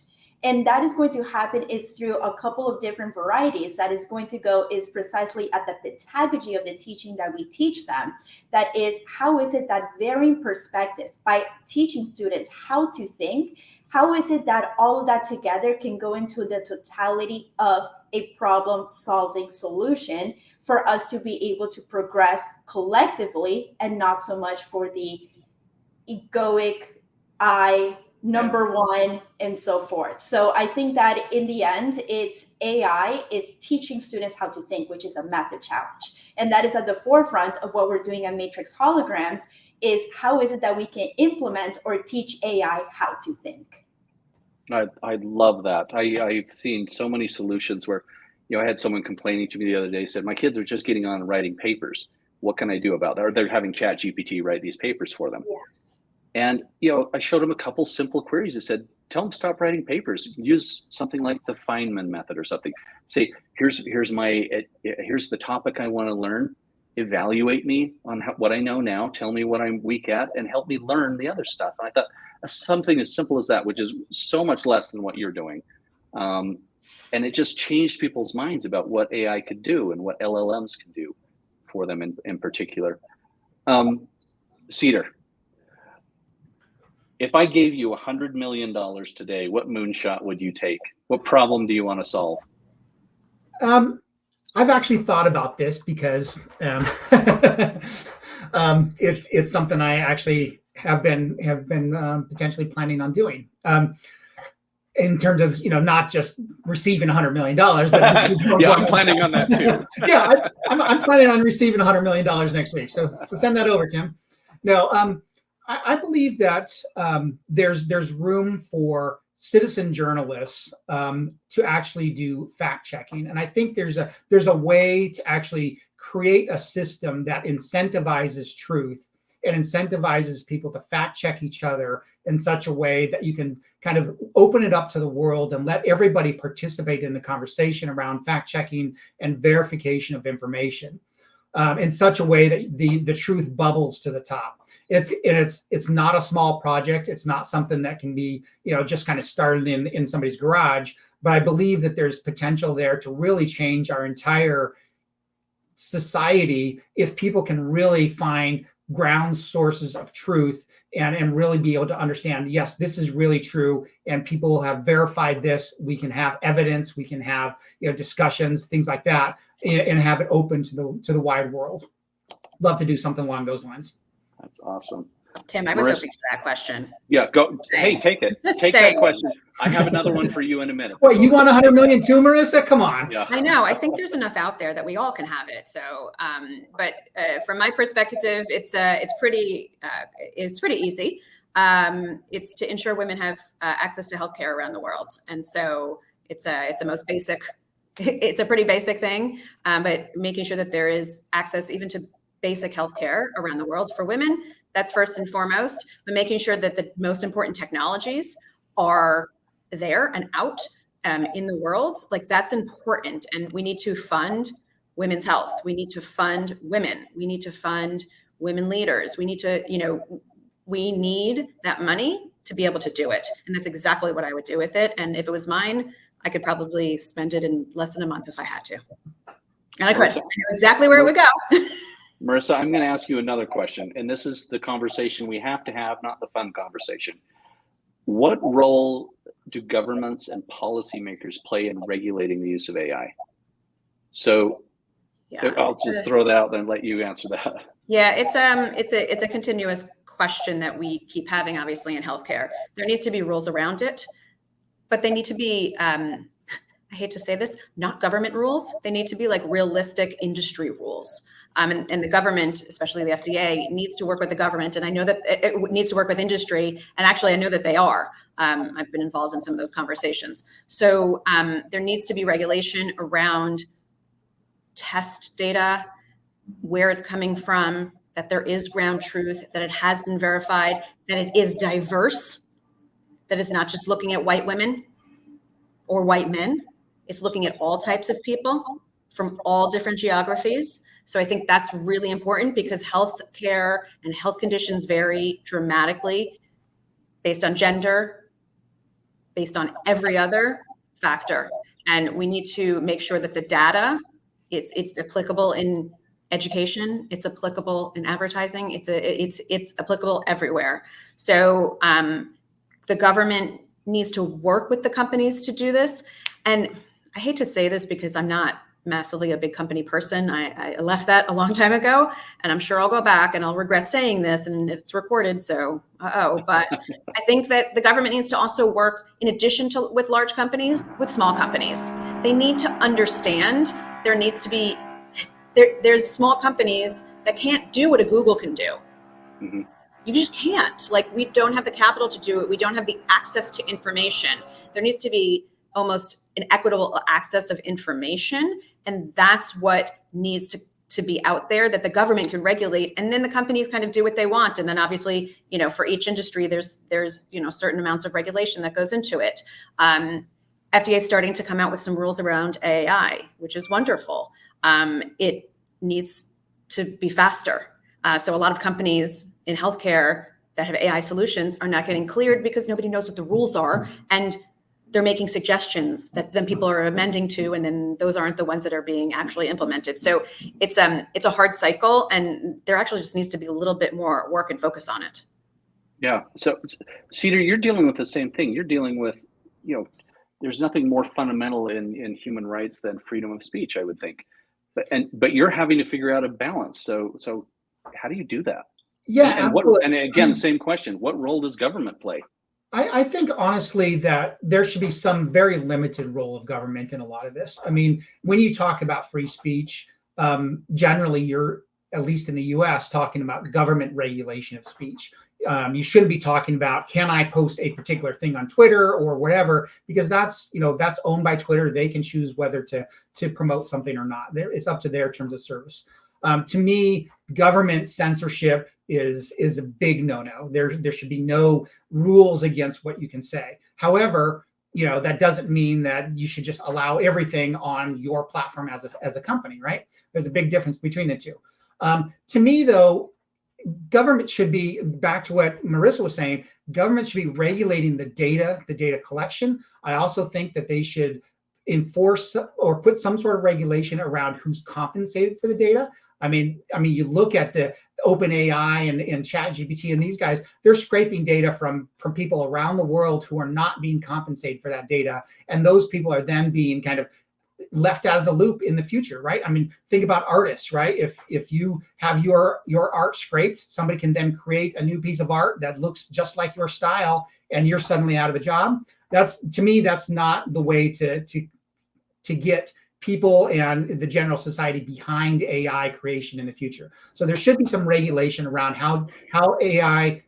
And that is going to happen is through a couple of different varieties. That is going to go is precisely at the pedagogy of the teaching that we teach them. That is, how is it that varying perspective by teaching students how to think, how is it that all of that together can go into the totality of a problem solving solution for us to be able to progress collectively and not so much for the egoic number one and so forth. So I think that in the end, it's AI, it's teaching students how to think, which is a massive challenge. And that is at the forefront of what we're doing at Matrix Holograms, is how is it that we can implement or teach AI how to think? I love that. I've seen so many solutions where, I had someone complaining to me the other day, said, my kids are just getting on and writing papers. What can I do about that? Or they're having ChatGPT write these papers for them. Yes. And, I showed them a couple simple queries. I said, tell them stop writing papers. Use something like the Feynman method or something. Say, here's the topic I want to learn. Evaluate me on what I know now. Tell me what I'm weak at and help me learn the other stuff. And I thought something as simple as that, which is so much less than what you're doing. And it just changed people's minds about what AI could do and what LLMs can do for them in particular. Cedar, if I gave you $100 million today, what moonshot would you take? What problem do you want to solve? I've actually thought about this because it's something I actually have been potentially planning on doing. In terms of not just receiving $100 million, but yeah, I'm planning on that too. Yeah, I'm planning on receiving $100 million next week. So send that over, Tim. No, I believe that there's room for citizen journalists to actually do fact checking, and I think there's a way to actually create a system that incentivizes truth and incentivizes people to fact check each other in such a way that you can kind of open it up to the world and let everybody participate in the conversation around fact checking and verification of information in such a way that the truth bubbles to the top. It's not a small project. It's not something that can be, just kind of started in somebody's garage, but I believe that there's potential there to really change our entire society if people can really find ground sources of truth and really be able to understand, yes, this is really true, and people will have verified this. We can have evidence, we can have discussions, things like that, and have it open to the wide world. Love to do something along those lines. That's awesome. Tim, I was Marissa? hoping for that question. Yeah, go. Hey, take it. Just Take say that question. I have another one for you in a minute. Wait, you want 100 million too, Marissa? Come on. Yeah. I know. I think there's enough out there that we all can have it. So, but from my perspective, it's pretty easy. It's to ensure women have access to healthcare around the world, and so it's a most basic. It's a pretty basic thing, but making sure that there is access even to basic healthcare around the world for women. That's first and foremost, but making sure that the most important technologies are there and out in the world, like that's important. And we need to fund women's health. We need to fund women. We need to fund women leaders. We need to, we need that money to be able to do it. And that's exactly what I would do with it. And if it was mine, I could probably spend it in less than a month if I had to. And I could. I know exactly where it would go. Marissa, I'm going to ask you another question, and this is the conversation we have to have, not the fun conversation. What role do governments and policymakers play in regulating the use of AI? So I'll just throw that out there and let you answer that. Yeah, it's a continuous question that we keep having, obviously, in healthcare. There needs to be rules around it, but they need to be, I hate to say this, not government rules. They need to be like realistic industry rules. And the government, especially the FDA, needs to work with the government. And I know that it needs to work with industry. And actually, I know that they are. I've been involved in some of those conversations. So there needs to be regulation around test data, where it's coming from, that there is ground truth, that it has been verified, that it is diverse, that it's not just looking at white women or white men. It's looking at all types of people from all different geographies. So I think that's really important because healthcare and health conditions vary dramatically based on gender, based on every other factor. And we need to make sure that the data, it's applicable in education, it's applicable in advertising, it's applicable everywhere. So the government needs to work with the companies to do this. And I hate to say this because I'm not massively a big company person. I left that a long time ago, and I'm sure I'll go back and I'll regret saying this, and it's recorded. So, but I think that the government needs to also work in addition to with large companies, with small companies. They need to understand there needs to be, there's small companies that can't do what a Google can do. Mm-hmm. You just can't. Like, we don't have the capital to do it. We don't have the access to information. There needs to be almost an equitable access of information. And that's what needs to be out there that the government can regulate. And then the companies kind of do what they want. And then obviously, for each industry, there's certain amounts of regulation that goes into it. FDA is starting to come out with some rules around AI, which is wonderful. It needs to be faster. So a lot of companies in healthcare that have AI solutions are not getting cleared because nobody knows what the rules are. And they're making suggestions that then people are amending to, and then those aren't the ones that are being actually implemented. So it's a hard cycle, and there actually just needs to be a little bit more work and focus on it. Yeah. So Cedar, you're dealing with the same thing. You're dealing with, there's nothing more fundamental in human rights than freedom of speech, I would think. But you're having to figure out a balance. So how do you do that? Yeah. And again, the same question, what role does government play? I think honestly that there should be some very limited role of government in a lot of this. I mean, when you talk about free speech, generally you're, at least in the US, talking about government regulation of speech. You shouldn't be talking about, can I post a particular thing on Twitter or whatever, because that's owned by Twitter. They can choose whether to promote something or not. It's up to their terms of service. To me, government censorship is a big no-no. There should be no rules against what you can say. However, that doesn't mean that you should just allow everything on your platform as a company, right? There's a big difference between the two. To me, though, government should be, back to what Marissa was saying, government should be regulating the data collection. I also think that they should enforce or put some sort of regulation around who's compensated for the data. I mean, you look at OpenAI and ChatGPT and these guys, they're scraping data from people around the world who are not being compensated for that data. And those people are then being kind of left out of the loop in the future, right? I mean, think about artists, right? If you have your art scraped, somebody can then create a new piece of art that looks just like your style, and you're suddenly out of a job. That's, to me, that's not the way to get people and the general society behind AI creation in the future. So there should be some regulation around how AI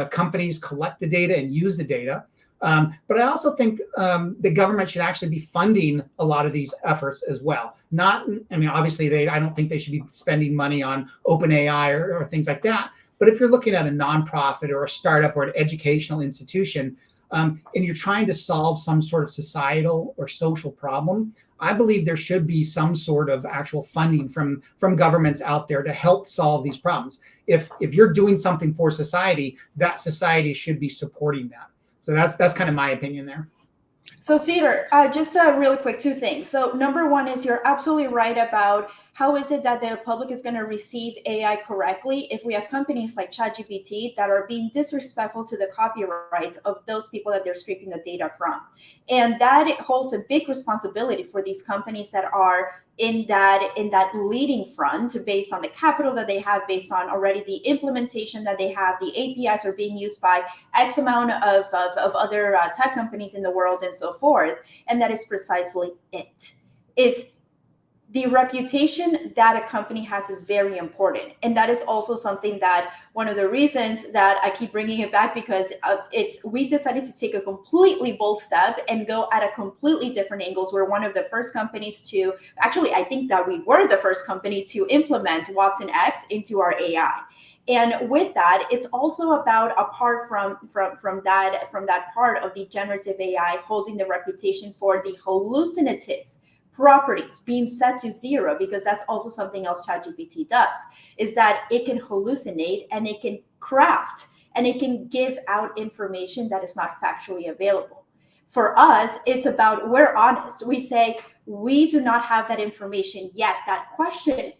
companies collect the data and use the data. But I also think the government should actually be funding a lot of these efforts as well. Not, I mean, obviously, I don't think they should be spending money on OpenAI or things like that. But if you're looking at a nonprofit or a startup or an educational institution, and you're trying to solve some sort of societal or social problem, I believe there should be some sort of actual funding from governments out there to help solve these problems. If you're doing something for society, that society should be supporting that. So that's kind of my opinion there. So Cedar, just really quick, two things. So number one is you're absolutely right about how is it that the public is going to receive AI correctly if we have companies like ChatGPT that are being disrespectful to the copyrights of those people that they're scraping the data from. And that holds a big responsibility for these companies that are in that leading front based on the capital that they have, based on already the implementation that they have. The APIs are being used by X amount of other tech companies in the world and so forth. And that is precisely it. It's the reputation that a company has is very important. And that is also something that one of the reasons that I keep bringing it back, because we decided to take a completely bold step and go at a completely different angles. We're one of the first companies to, actually, I think that we were the first company to implement Watson X into our AI. And with that, it's also about, apart from that part of the generative AI holding the reputation for the hallucinative properties being set to zero, because that's also something else ChatGPT does, is that it can hallucinate and it can craft and it can give out information that is not factually available. For us, it's about, we're honest. We say, we do not have that information yet. That question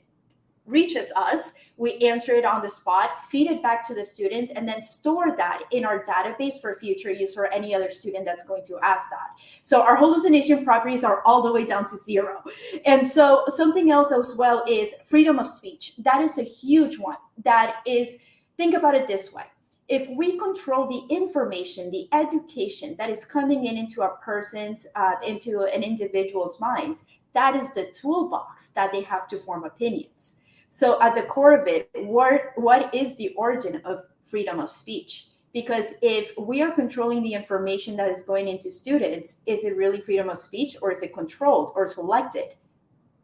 reaches us, we answer it on the spot, feed it back to the student, and then store that in our database for future use for any other student that's going to ask that. So our hallucination properties are all the way down to zero. And so something else as well is freedom of speech. That is a huge one. That is, think about it this way. If we control the information, the education that is coming into a person's, into an individual's mind, that is the toolbox that they have to form opinions. So at the core of it, what is the origin of freedom of speech? Because if we are controlling the information that is going into students, is it really freedom of speech, or is it controlled or selected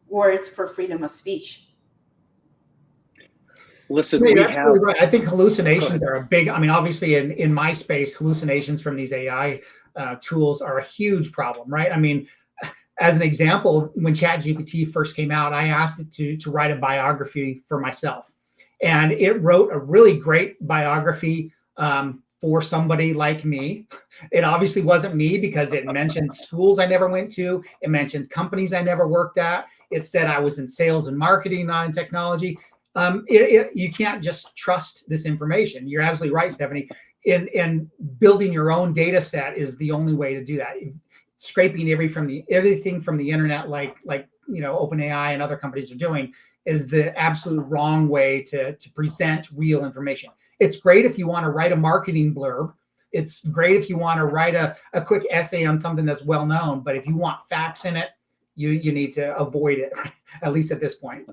words for freedom of speech? Listen, really right. I think hallucinations are a big, I mean, obviously in my space, hallucinations from these AI tools are a huge problem, right? I mean, as an example, when ChatGPT first came out, I asked it to write a biography for myself. And it wrote a really great biography for somebody like me. It obviously wasn't me, because it mentioned schools I never went to. It mentioned companies I never worked at. It said I was in sales and marketing, not in technology. You can't just trust this information. You're absolutely right, Stephanie. In building your own data set is the only way to do that. Scraping everything from the internet, like OpenAI and other companies are doing, is the absolute wrong way to present real information. It's great if you want to write a marketing blurb. It's great if you want to write a quick essay on something that's well known. But if you want facts in it, you need to avoid it, at least at this point.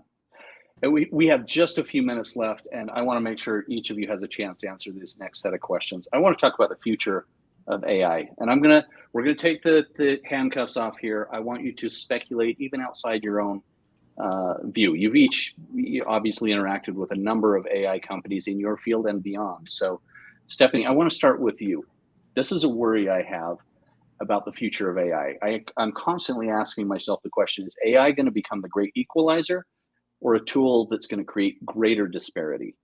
We have just a few minutes left, and I want to make sure each of you has a chance to answer this next set of questions. I want to talk about the future of AI, and we're gonna take the handcuffs off here. I want you to speculate even outside your own view. You obviously interacted with a number of AI companies in your field and beyond. So, Stephanie, I want to start with you. This is a worry I have about the future of AI. I'm constantly asking myself the question: is AI going to become the great equalizer, or a tool that's going to create greater disparity?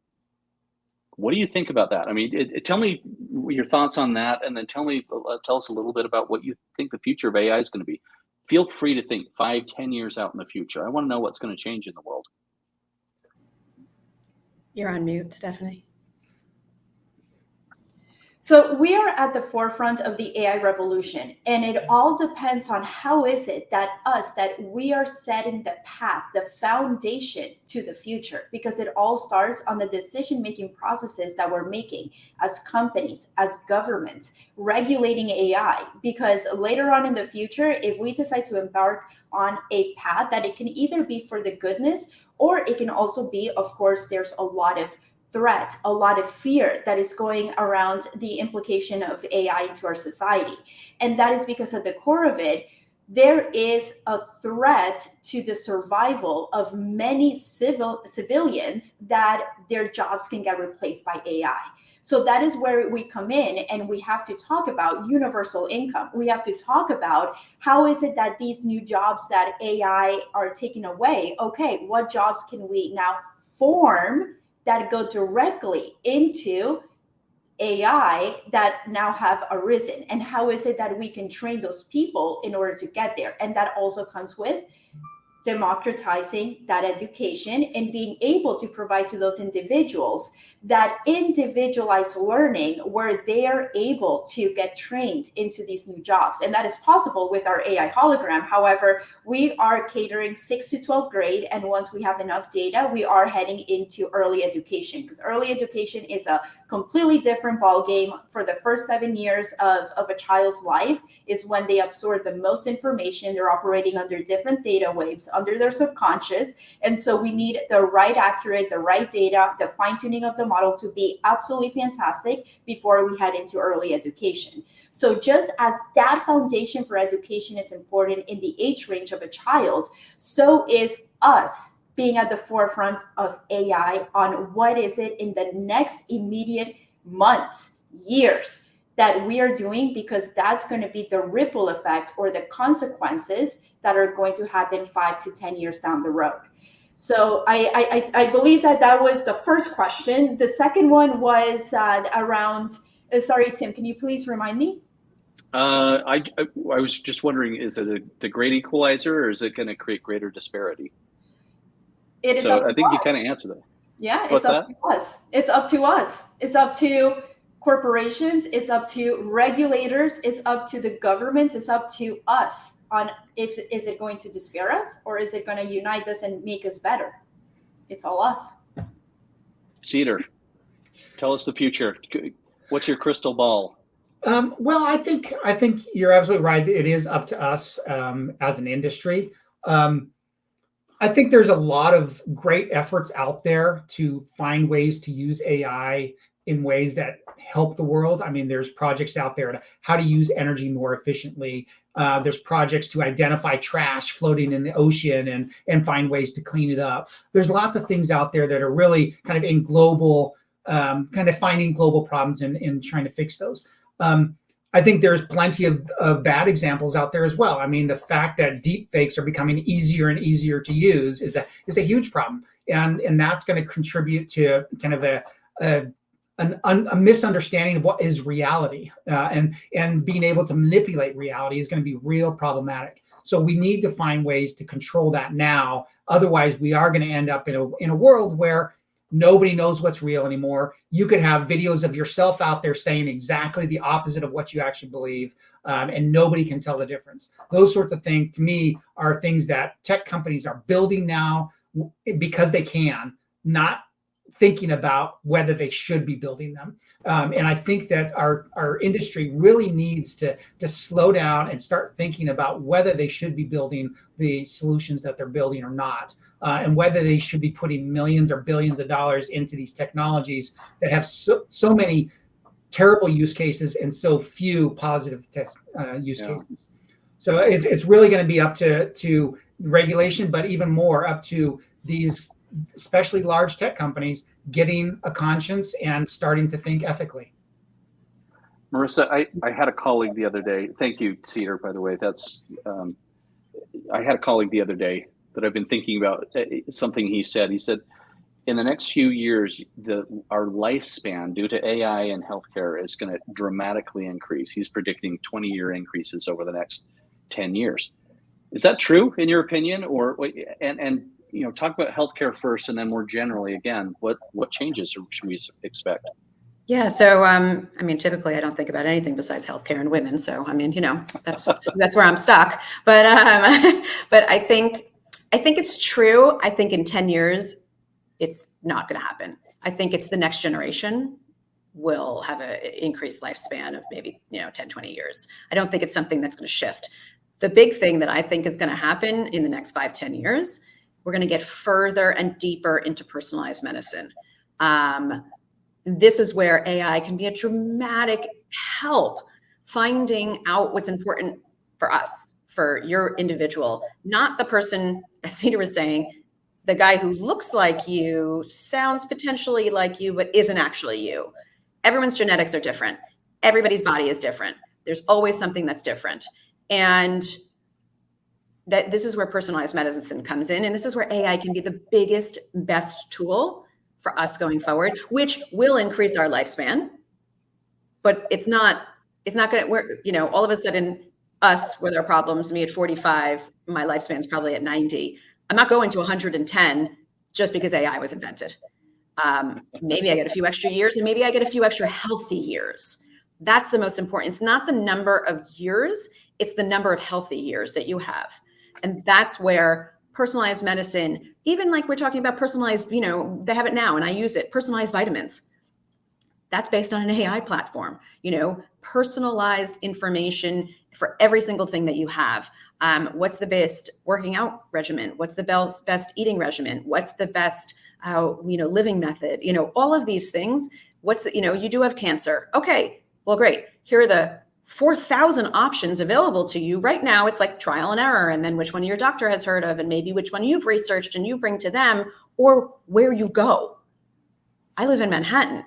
What do you think about that? I mean, tell me your thoughts on that, and then tell us a little bit about what you think the future of AI is going to be. Feel free to think 5-10 years out in the future. I want to know what's going to change in the world. You're on mute, Stephanie. So we are at the forefront of the AI revolution, and it all depends on how is it that we are setting the path, the foundation to the future, because it all starts on the decision-making processes that we're making as companies, as governments, regulating AI, because later on in the future, if we decide to embark on a path that it can either be for the goodness, or it can also be, of course, there's a lot of threat, a lot of fear that is going around the implication of AI into our society. And that is because at the core of it, there is a threat to the survival of many civilians that their jobs can get replaced by AI. So that is where we come in, and we have to talk about universal income. We have to talk about how is it that these new jobs that AI are taking away, okay, what jobs can we now form that go directly into AI that now have arisen? And how is it that we can train those people in order to get there? And that also comes with democratizing that education and being able to provide to those individuals that individualized learning where they are able to get trained into these new jobs. And that is possible with our AI hologram. However, we are catering 6 to 12th grade. And once we have enough data, we are heading into early education, because early education is a completely different ballgame. For the first 7 years of a child's life is when they absorb the most information. They're operating under different theta waves, under their subconscious. And so we need the right accurate, the right data, the fine-tuning of the model to be absolutely fantastic before we head into early education. So just as that foundation for education is important in the age range of a child, so is us being at the forefront of AI on what is it in the next immediate months, years that we are doing, because that's going to be the ripple effect or the consequences that are going to happen 5 to 10 years down the road. So I believe that was the first question. The second one was around, sorry, Tim, can you please remind me? I was just wondering, is it the great equalizer, or is it going to create greater disparity? It is so up to I think us. you kind of answered that. Yeah, What's it's up to us. It's up to us. It's up to corporations. It's up to regulators. It's up to the government. It's up to us on is it going to despair us, or is it going to unite us and make us better? It's all us. Cedar, tell us the future. What's your crystal ball? Well, I think you're absolutely right. It is up to us as an industry. I think there's a lot of great efforts out there to find ways to use AI in ways that help the world. I mean, there's projects out there to how to use energy more efficiently. There's projects to identify trash floating in the ocean and find ways to clean it up. There's lots of things out there that are really kind of in global, kind of finding global problems and trying to fix those. I think there's plenty of bad examples out there as well. I mean, the fact that deep fakes are becoming easier and easier to use is a huge problem. And that's going to contribute to kind of a misunderstanding of what is reality, and being able to manipulate reality is going to be real problematic. So we need to find ways to control that now. Otherwise, we are going to end up in a world where nobody knows what's real anymore. You could have videos of yourself out there saying exactly the opposite of what you actually believe, and nobody can tell the difference. Those sorts of things, to me, are things that tech companies are building now because they can, not thinking about whether they should be building them. And I think that our industry really needs to slow down and start thinking about whether they should be building the solutions that they're building or not, and whether they should be putting millions or billions of dollars into these technologies that have so many terrible use cases and so few positive use cases. So it's really going to be up to regulation, but even more up to these especially large tech companies getting a conscience and starting to think ethically. Marissa, I had a colleague the other day. Thank you, Cedar, by the way. That's I had a colleague the other day that I've been thinking about something he said. He said, in the next few years, our lifespan due to AI and healthcare is going to dramatically increase. He's predicting 20-year increases over the next 10 years. Is that true in your opinion? And talk about healthcare first, and then more generally, again, what changes should we expect? Yeah. So, I mean, typically I don't think about anything besides healthcare and women. So, I mean, that's where I'm stuck. But, but I think it's true. I think in 10 years, it's not going to happen. I think it's the next generation will have an increased lifespan of maybe, 10, 20 years. I don't think it's something that's going to shift. The big thing that I think is going to happen in the next 5, 10 years, we're going to get further and deeper into personalized medicine. This is where AI can be a dramatic help finding out what's important for us, for your individual, not the person, as Cedar was saying, the guy who looks like you, sounds potentially like you, but isn't actually you. Everyone's genetics are different. Everybody's body is different. There's always something that's different. And that this is where personalized medicine comes in. And this is where AI can be the biggest, best tool for us going forward, which will increase our lifespan. But it's not going to, we're, all of a sudden us with our problems, me at 45, my lifespan's probably at 90. I'm not going to 110 just because AI was invented. Maybe I get a few extra years, and maybe I get a few extra healthy years. That's the most important. It's not the number of years, it's the number of healthy years that you have. And that's where personalized medicine, even like we're talking about personalized, they have it now and I use it, personalized vitamins. That's based on an AI platform, personalized information for every single thing that you have. What's the best working out regimen? What's the best eating regimen? What's the best, living method? All of these things. You do have cancer. Okay, well, great. Here are the 4,000 options available to you right now. It's like trial and error, and then which one your doctor has heard of, and maybe which one you've researched and you bring to them, or where you go. I live in Manhattan.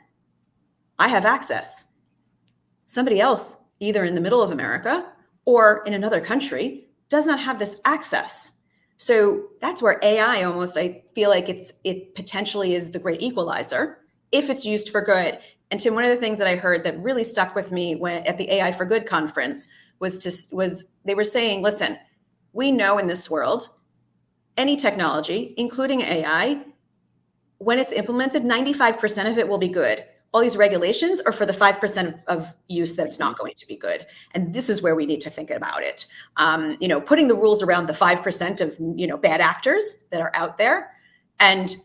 I have access. Somebody else, either in the middle of America or in another country, does not have this access. So that's where AI almost, I feel like it potentially is the great equalizer if it's used for good. And Tim, one of the things that I heard that really stuck with me when at the AI for Good conference was they were saying, listen, we know in this world, any technology, including AI, when it's implemented, 95% of it will be good. All these regulations are for the 5% of use that's not going to be good. And this is where we need to think about it. Putting the rules around the 5% of, bad actors that are out there and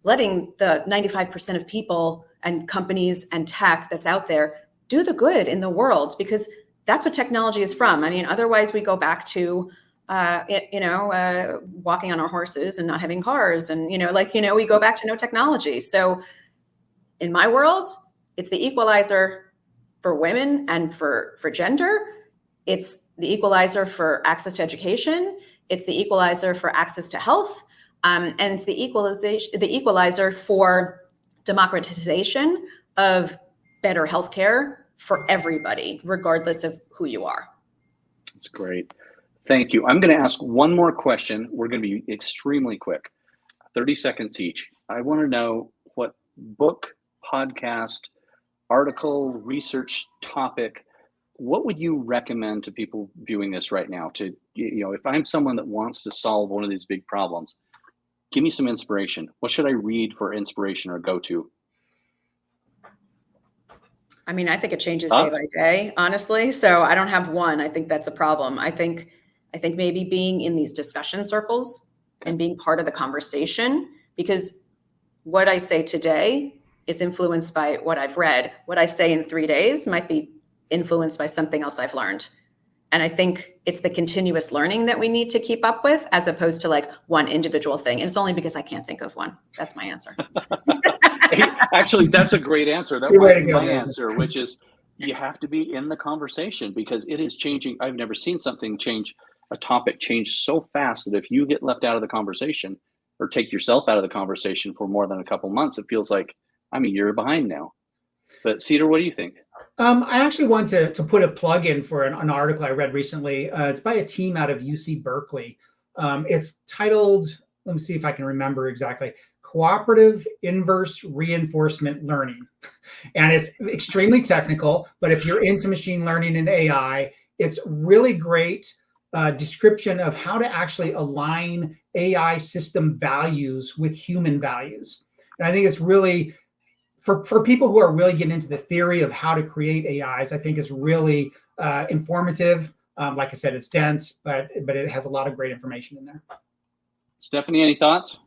letting the 95% of people and companies and tech that's out there do the good in the world, because that's what technology is from. I mean, otherwise we go back to, walking on our horses and not having cars, and, we go back to no technology. So in my world, it's the equalizer for women and for gender. It's the equalizer for access to education. It's the equalizer for access to health. And it's the equalizer for democratization of better healthcare for everybody, regardless of who you are. That's great. Thank you. I'm going to ask one more question. We're going to be extremely quick, 30 seconds each. I want to know what book, podcast, article, research topic, what would you recommend to people viewing this right now to, if I'm someone that wants to solve one of these big problems, give me some inspiration. What should I read for inspiration or go to? I mean, I think it changes day by day, honestly. So I don't have one. I think that's a problem. I think maybe being in these discussion circles and being part of the conversation, because what I say today is influenced by what I've read. What I say in 3 days might be influenced by something else I've learned. And I think it's the continuous learning that we need to keep up with, as opposed to like one individual thing. And it's only because I can't think of one. That's my answer. Actually, that's a great answer. That was my answer, which is you have to be in the conversation, because it is changing. I've never seen a topic change so fast that if you get left out of the conversation or take yourself out of the conversation for more than a couple months, it feels like I'm a year behind now. But Cedar, what do you think? I actually want to put a plug in for an article I read recently. It's by a team out of UC Berkeley. It's titled, let me see if I can remember exactly, Cooperative Inverse Reinforcement Learning. And it's extremely technical, but if you're into machine learning and AI, it's really great description of how to actually align AI system values with human values. And I think it's really, for people who are really getting into the theory of how to create AIs, I think it's really informative. Like I said, it's dense, but it has a lot of great information in there. Stephanie, any thoughts?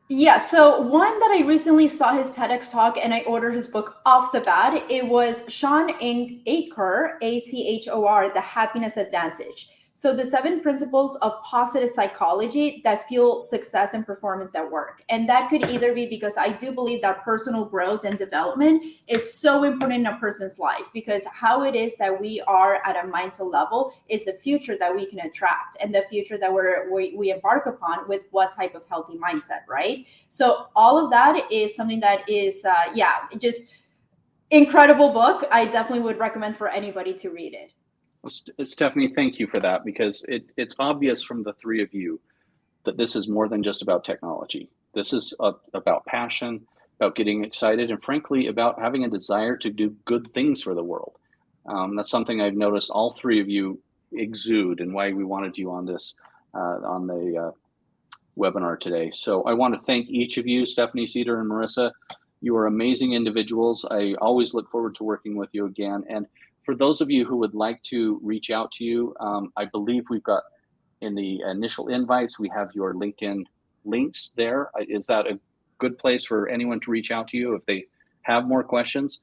Yeah, so one that I recently saw his TEDx talk and I ordered his book off the bat. It was Sean Achor, Achor, The Happiness Advantage. So the 7 principles of positive psychology that fuel success and performance at work. And that could either be because I do believe that personal growth and development is so important in a person's life, because how it is that we are at a mindset level is the future that we can attract and the future that we embark upon with what type of healthy mindset, right? So all of that is something that is, just incredible book. I definitely would recommend for anybody to read it. Stephanie, thank you for that, because it's obvious from the 3 of you that this is more than just about technology. This is about passion, about getting excited, and frankly, about having a desire to do good things for the world. That's something I've noticed all 3 of you exude, and why we wanted you on this, on the webinar today. So I want to thank each of you, Stephanie, Cedar, and Marissa. You are amazing individuals. I always look forward to working with you again. And for those of you who would like to reach out to you, I believe we've got in the initial invites, we have your LinkedIn links there. Is that a good place for anyone to reach out to you if they have more questions?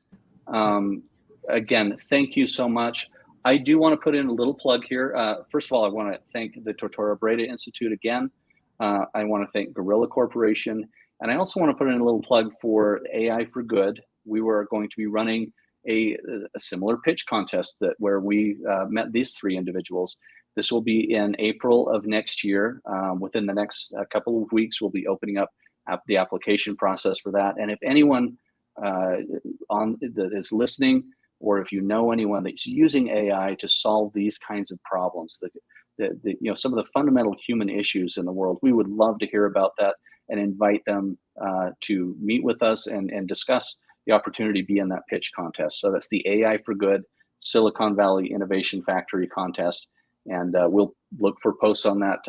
Again, thank you so much. I do want to put in a little plug here. First of all, I want to thank the Tortora Breda Institute again. I want to thank Gorilla Corporation. And I also want to put in a little plug for AI for Good. We were going to be running a similar pitch contest where we met these 3 individuals. This will be in April of next year. Within the next couple of weeks, we'll be opening up the application process for that. And if anyone that is listening, or if you know anyone that's using AI to solve these kinds of problems, some of the fundamental human issues in the world, we would love to hear about that and invite them to meet with us and discuss the opportunity to be in that pitch contest. So that's the AI for Good Silicon Valley Innovation Factory contest. And we'll look for posts on that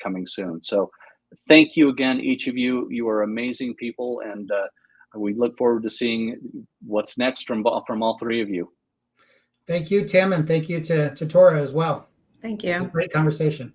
coming soon. So thank you again, each of you. You are amazing people. And we look forward to seeing what's next from all 3 of you. Thank you, Tim. And thank you to Tora as well. Thank you. It was a great conversation.